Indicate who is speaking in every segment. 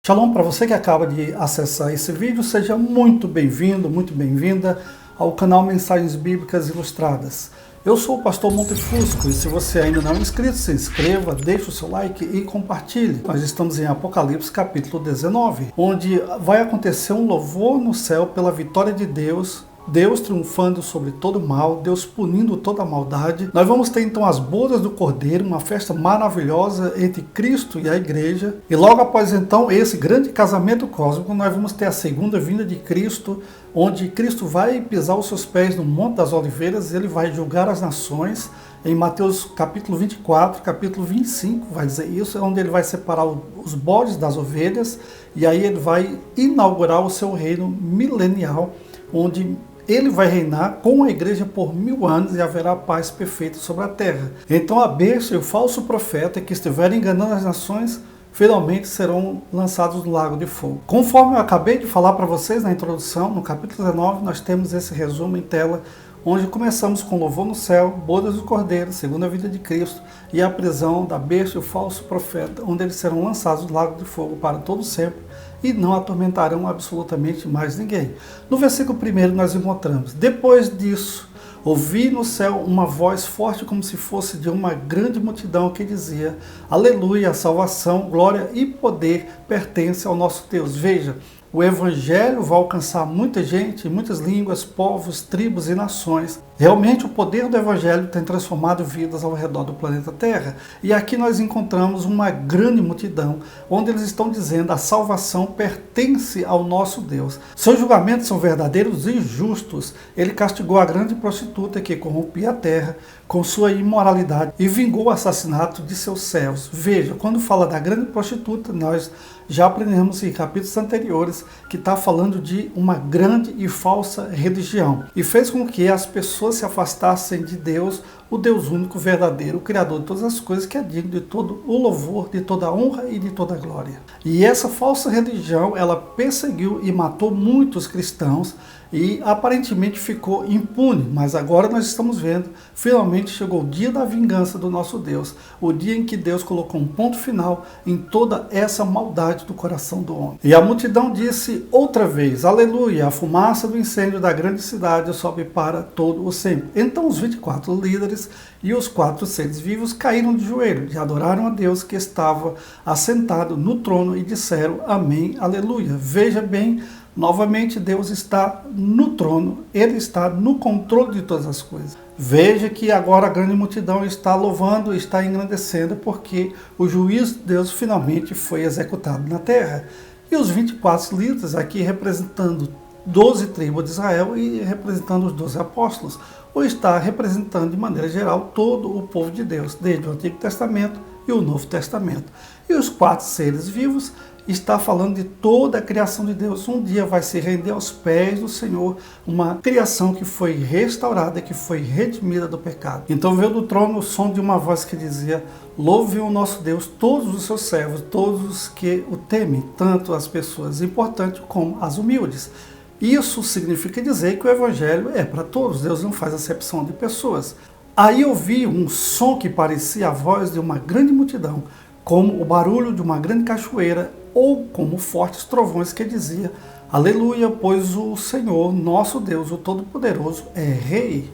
Speaker 1: Shalom para você que acaba de acessar esse vídeo, seja muito bem-vindo, muito bem-vinda ao canal Mensagens Bíblicas Ilustradas. Eu sou o pastor Montefusco e se você ainda não é inscrito, se inscreva, deixe o seu like e compartilhe. Nós estamos em Apocalipse capítulo 19, onde vai acontecer um louvor no céu pela vitória de Deus. Deus triunfando sobre todo o mal, Deus punindo toda a maldade. Nós vamos ter então as bodas do Cordeiro, uma festa maravilhosa entre Cristo e a igreja. E logo após então esse grande casamento cósmico, nós vamos ter a segunda vinda de Cristo, onde Cristo vai pisar os seus pés no Monte das Oliveiras, ele vai julgar as nações. Em Mateus capítulo 24, capítulo 25, vai dizer isso, é onde ele vai separar os bodes das ovelhas, e aí ele vai inaugurar o seu reino milenial, onde ele vai reinar com a igreja por 1000 anos e haverá paz perfeita sobre a terra. Então a besta e o falso profeta que estiverem enganando as nações, finalmente serão lançados no lago de fogo. Conforme eu acabei de falar para vocês na introdução, no capítulo 19, nós temos esse resumo em tela, onde começamos com louvor no céu, bodas do Cordeiro, segunda vinda de Cristo e a prisão da besta e o falso profeta, onde eles serão lançados no lago de fogo para todo sempre e não atormentarão absolutamente mais ninguém. No versículo 1 nós encontramos: depois disso, ouvi no céu uma voz forte como se fosse de uma grande multidão que dizia: aleluia, a salvação, glória e poder pertence ao nosso Deus. Veja, o Evangelho vai alcançar muita gente, muitas línguas, povos, tribos e nações. Realmente o poder do Evangelho tem transformado vidas ao redor do planeta Terra. E aqui nós encontramos uma grande multidão, onde eles estão dizendo: a salvação pertence ao nosso Deus. Seus julgamentos são verdadeiros e justos. Ele castigou a grande prostituta que corrompia a terra com sua imoralidade e vingou o assassinato de seus servos. Veja, quando fala da grande prostituta, nós já aprendemos em capítulos anteriores que está falando de uma grande e falsa religião. E fez com que as pessoas se afastassem de Deus, o Deus único, verdadeiro, o Criador de todas as coisas, que é digno de todo o louvor, de toda a honra e de toda a glória. E essa falsa religião, ela perseguiu e matou muitos cristãos e aparentemente ficou impune, mas agora nós estamos vendo, finalmente chegou o dia da vingança do nosso Deus, o dia em que Deus colocou um ponto final em toda essa maldade do coração do homem. E a multidão disse outra vez: aleluia, a fumaça do incêndio da grande cidade sobe para todo o sempre. Então os 24 líderes e os 4 seres vivos caíram de joelho e adoraram a Deus que estava assentado no trono e disseram: amém, aleluia. Veja bem, novamente Deus está no trono, Ele está no controle de todas as coisas. Veja que agora a grande multidão está louvando, está engrandecendo, porque o juízo de Deus finalmente foi executado na terra. E os 24 líderes aqui representando 12 tribos de Israel e representando os 12 apóstolos, ou está representando de maneira geral todo o povo de Deus, desde o Antigo Testamento e o Novo Testamento. E os 4 seres vivos está falando de toda a criação de Deus. Um dia vai se render aos pés do Senhor, uma criação que foi restaurada, que foi redimida do pecado. Então veio do trono o som de uma voz que dizia: louve o nosso Deus, todos os seus servos, todos os que o temem, tanto as pessoas importantes como as humildes. Isso significa dizer que o Evangelho é para todos, Deus não faz acepção de pessoas. Aí eu vi um som que parecia a voz de uma grande multidão, como o barulho de uma grande cachoeira, ou como fortes trovões, que dizia: aleluia, pois o Senhor, nosso Deus, o Todo-Poderoso, é Rei.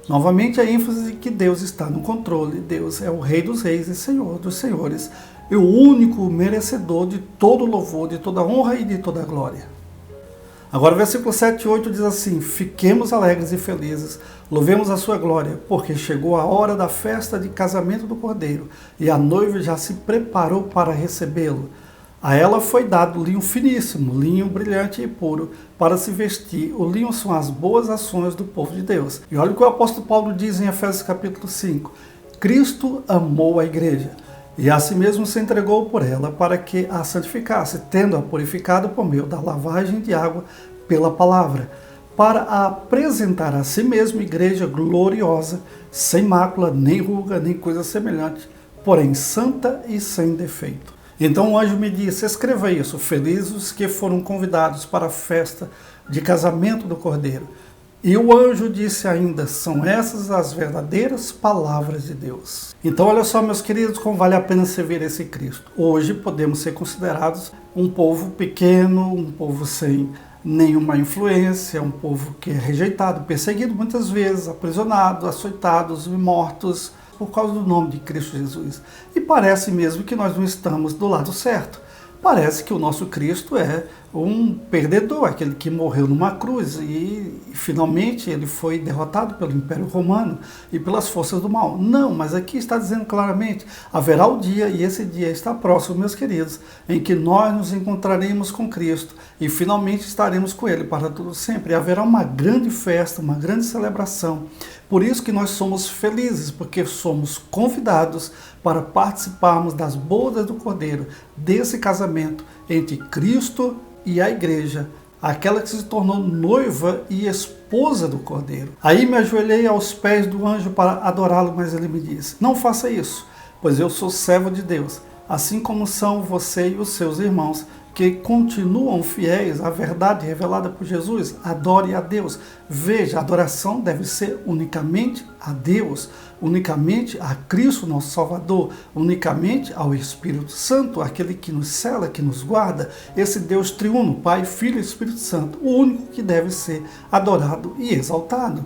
Speaker 1: Novamente a ênfase de que Deus está no controle. Deus é o Rei dos reis e Senhor dos senhores, e o único merecedor de todo louvor, de toda honra e de toda glória. Agora, versículo 7 e 8 diz assim: fiquemos alegres e felizes, louvemos a sua glória, porque chegou a hora da festa de casamento do Cordeiro, e a noiva já se preparou para recebê-lo. A ela foi dado linho finíssimo, linho brilhante e puro, para se vestir. O linho são as boas ações do povo de Deus. E olha o que o apóstolo Paulo diz em Efésios capítulo 5. Cristo amou a igreja, e a si mesmo se entregou por ela para que a santificasse, tendo-a purificado por meio da lavagem de água pela palavra, para a apresentar a si mesmo igreja gloriosa, sem mácula, nem ruga, nem coisa semelhante, porém santa e sem defeito. Então o anjo me disse: escreva isso: felizes os que foram convidados para a festa de casamento do Cordeiro. E o anjo disse ainda: são essas as verdadeiras palavras de Deus. Então olha só, meus queridos, como vale a pena servir esse Cristo. Hoje podemos ser considerados um povo pequeno, um povo sem nenhuma influência, um povo que é rejeitado, perseguido muitas vezes, aprisionado, açoitados e mortos por causa do nome de Cristo Jesus. E parece mesmo que nós não estamos do lado certo. Parece que o nosso Cristo é um perdedor, aquele que morreu numa cruz e finalmente ele foi derrotado pelo Império Romano e pelas forças do mal. Não, mas aqui está dizendo claramente, haverá o dia, e esse dia está próximo, meus queridos, em que nós nos encontraremos com Cristo e finalmente estaremos com Ele para todo sempre. E haverá uma grande festa, uma grande celebração. Por isso que nós somos felizes, porque somos convidados para participarmos das bodas do Cordeiro, desse casamento entre Cristo e a igreja, aquela que se tornou noiva e esposa do Cordeiro. Aí me ajoelhei aos pés do anjo para adorá-lo, mas ele me disse: não faça isso, pois eu sou servo de Deus, assim como são você e os seus irmãos, que continuam fiéis à verdade revelada por Jesus. Adore a Deus. Veja, a adoração deve ser unicamente a Deus, unicamente a Cristo, nosso Salvador, unicamente ao Espírito Santo, aquele que nos cela, que nos guarda, esse Deus triuno, Pai, Filho e Espírito Santo, o único que deve ser adorado e exaltado.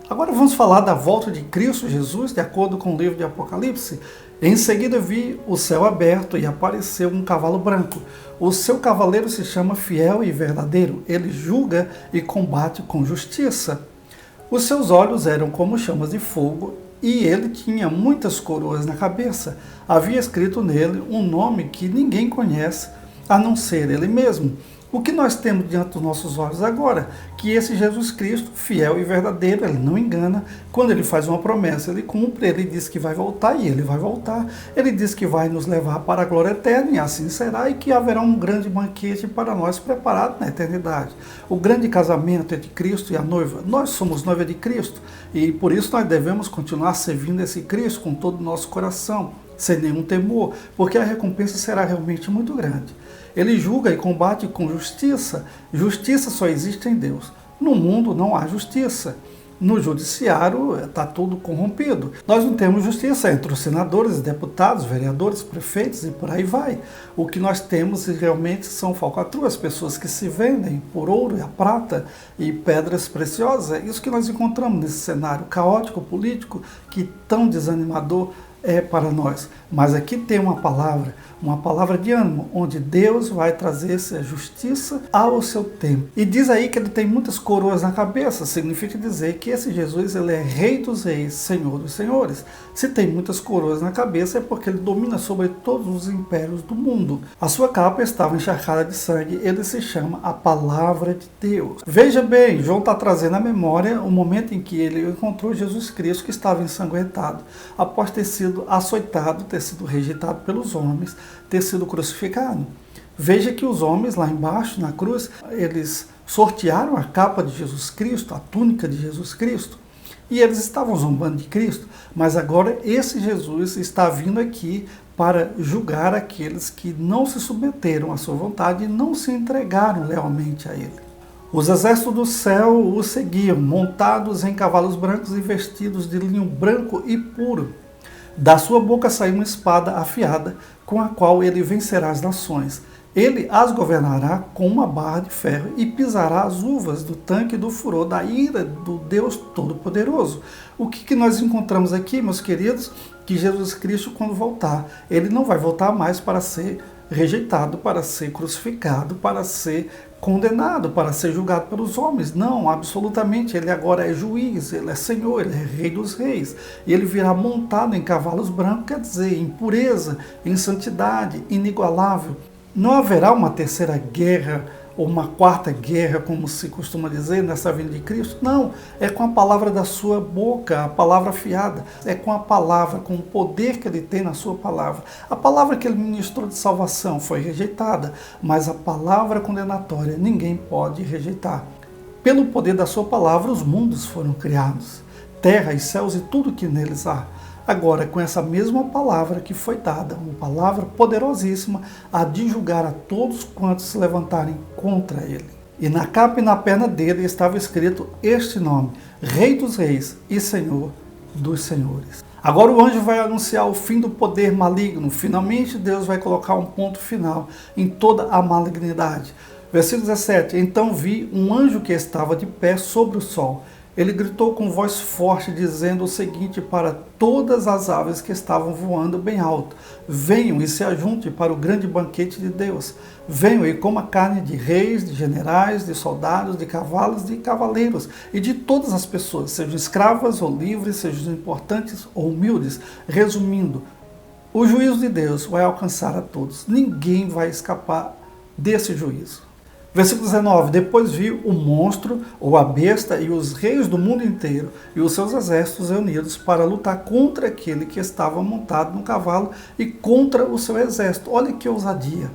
Speaker 1: Agora vamos falar da volta de Cristo Jesus, de acordo com o livro de Apocalipse. Em seguida vi o céu aberto e apareceu um cavalo branco. O seu cavaleiro se chama Fiel e Verdadeiro. Ele julga e combate com justiça. Os seus olhos eram como chamas de fogo e ele tinha muitas coroas na cabeça. Havia escrito nele um nome que ninguém conhece, a não ser ele mesmo. O que nós temos diante dos nossos olhos agora? Que esse Jesus Cristo, fiel e verdadeiro, ele não engana. Quando ele faz uma promessa, ele cumpre. Ele diz que vai voltar e ele vai voltar. Ele diz que vai nos levar para a glória eterna e assim será, e que haverá um grande banquete para nós preparado na eternidade. O grande casamento entre Cristo e a noiva. Nós somos noiva de Cristo e por isso nós devemos continuar servindo esse Cristo com todo o nosso coração, sem nenhum temor, porque a recompensa será realmente muito grande. Ele julga e combate com justiça. Justiça só existe em Deus. No mundo não há justiça. No judiciário está tudo corrompido. Nós não temos justiça entre os senadores, deputados, vereadores, prefeitos e por aí vai. O que nós temos realmente são falcatruas, pessoas que se vendem por ouro e a prata e pedras preciosas. É isso que nós encontramos nesse cenário caótico, político, que tão desanimador é para nós. Mas aqui tem uma palavra de ânimo, onde Deus vai trazer essa justiça ao seu tempo. E diz aí que ele tem muitas coroas na cabeça, significa dizer que esse Jesus ele é Rei dos Reis, Senhor dos Senhores. Se tem muitas coroas na cabeça é porque ele domina sobre todos os impérios do mundo. A sua capa estava encharcada de sangue, ele se chama a Palavra de Deus. Veja bem, João está trazendo à memória o momento em que ele encontrou Jesus Cristo, que estava ensanguentado, após ter sido açoitado, ter sido rejeitado pelos homens, ter sido crucificado. Veja que os homens lá embaixo na cruz, eles sortearam a capa de Jesus Cristo, a túnica de Jesus Cristo, e eles estavam zombando de Cristo, mas agora esse Jesus está vindo aqui para julgar aqueles que não se submeteram à sua vontade e não se entregaram lealmente a ele. Os exércitos do céu o seguiam, montados em cavalos brancos e vestidos de linho branco e puro. Da sua boca saiu uma espada afiada, com a qual ele vencerá as nações. Ele as governará com uma barra de ferro e pisará as uvas do tanque do furor da ira do Deus Todo-Poderoso. O que nós encontramos aqui, meus queridos? Que Jesus Cristo, quando voltar, ele não vai voltar mais para ser rejeitado, para ser crucificado, para ser condenado, para ser julgado pelos homens. Não, absolutamente. Ele agora é juiz, ele é Senhor, ele é Rei dos Reis. E ele virá montado em cavalos brancos, quer dizer, em pureza, em santidade, inigualável. Não haverá uma terceira guerra ou uma quarta guerra, como se costuma dizer, nessa vinda de Cristo. Não, é com a palavra da sua boca, a palavra afiada. É com a palavra, com o poder que ele tem na sua palavra. A palavra que ele ministrou de salvação foi rejeitada, mas a palavra condenatória ninguém pode rejeitar. Pelo poder da sua palavra, os mundos foram criados, terra e céus e tudo que neles há. Agora, com essa mesma palavra que foi dada, uma palavra poderosíssima, a de julgar a todos quantos se levantarem contra ele. E na capa e na perna dele estava escrito este nome: Rei dos Reis e Senhor dos Senhores. Agora o anjo vai anunciar o fim do poder maligno. Finalmente Deus vai colocar um ponto final em toda a malignidade. Versículo 17. Então vi um anjo que estava de pé sobre o sol. Ele gritou com voz forte, dizendo o seguinte para todas as aves que estavam voando bem alto: venham e se ajuntem para o grande banquete de Deus. Venham e comam a carne de reis, de generais, de soldados, de cavalos, de cavaleiros e de todas as pessoas, sejam escravas ou livres, sejam importantes ou humildes. Resumindo, o juízo de Deus vai alcançar a todos. Ninguém vai escapar desse juízo. Versículo 19. Depois vi o monstro, ou a besta, e os reis do mundo inteiro, e os seus exércitos reunidos para lutar contra aquele que estava montado no cavalo e contra o seu exército. Olha que ousadia.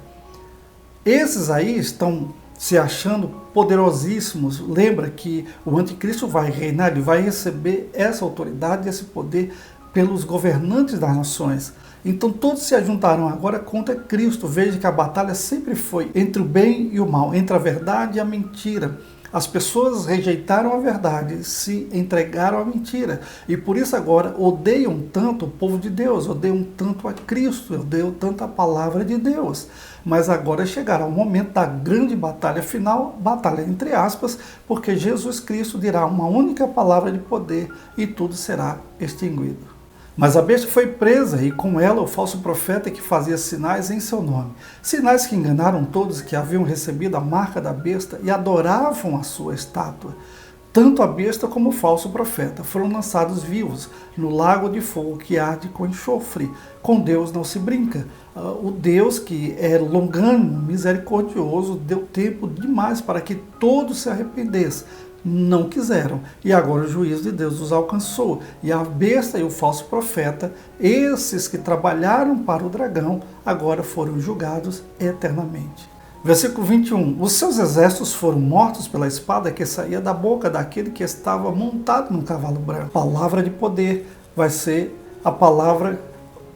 Speaker 1: Esses aí estão se achando poderosíssimos. Lembra que o anticristo vai reinar, ele vai receber essa autoridade, esse poder pelos governantes das nações. Então todos se ajuntaram agora contra Cristo. Veja que a batalha sempre foi entre o bem e o mal, entre a verdade e a mentira. As pessoas rejeitaram a verdade e se entregaram à mentira. E por isso agora odeiam tanto o povo de Deus, odeiam tanto a Cristo, odeiam tanto a palavra de Deus. Mas agora chegará o momento da grande batalha final, batalha entre aspas, porque Jesus Cristo dirá uma única palavra de poder e tudo será extinguido. Mas a besta foi presa e com ela o falso profeta que fazia sinais em seu nome. Sinais que enganaram todos que haviam recebido a marca da besta e adoravam a sua estátua. Tanto a besta como o falso profeta foram lançados vivos no lago de fogo que arde com enxofre. Com Deus não se brinca. O Deus que é longânimo, misericordioso, deu tempo demais para que todos se arrependessem. Não quiseram, e agora o juízo de Deus os alcançou, e a besta e o falso profeta, esses que trabalharam para o dragão, agora foram julgados eternamente. Versículo 21, os seus exércitos foram mortos pela espada que saía da boca daquele que estava montado no cavalo branco. A palavra de poder vai ser a palavra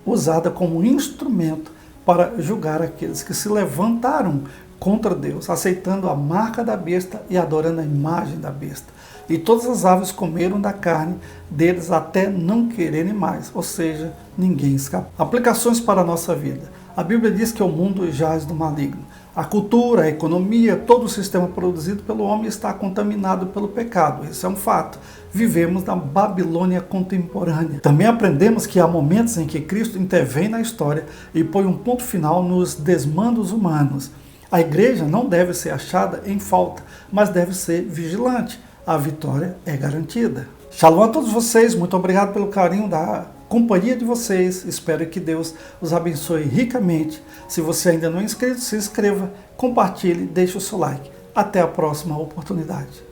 Speaker 1: usada como instrumento para julgar aqueles que se levantaram contra Deus, aceitando a marca da besta e adorando a imagem da besta. E todas as aves comeram da carne deles até não quererem mais, ou seja, ninguém escapou. Aplicações para a nossa vida. A Bíblia diz que o mundo jaz do maligno. A cultura, a economia, todo o sistema produzido pelo homem está contaminado pelo pecado. Isso é um fato. Vivemos na Babilônia contemporânea. Também aprendemos que há momentos em que Cristo intervém na história e põe um ponto final nos desmandos humanos. A igreja não deve ser achada em falta, mas deve ser vigilante. A vitória é garantida. Shalom a todos vocês, muito obrigado pelo carinho da companhia de vocês. Espero que Deus os abençoe ricamente. Se você ainda não é inscrito, se inscreva, compartilhe, deixe o seu like. Até a próxima oportunidade.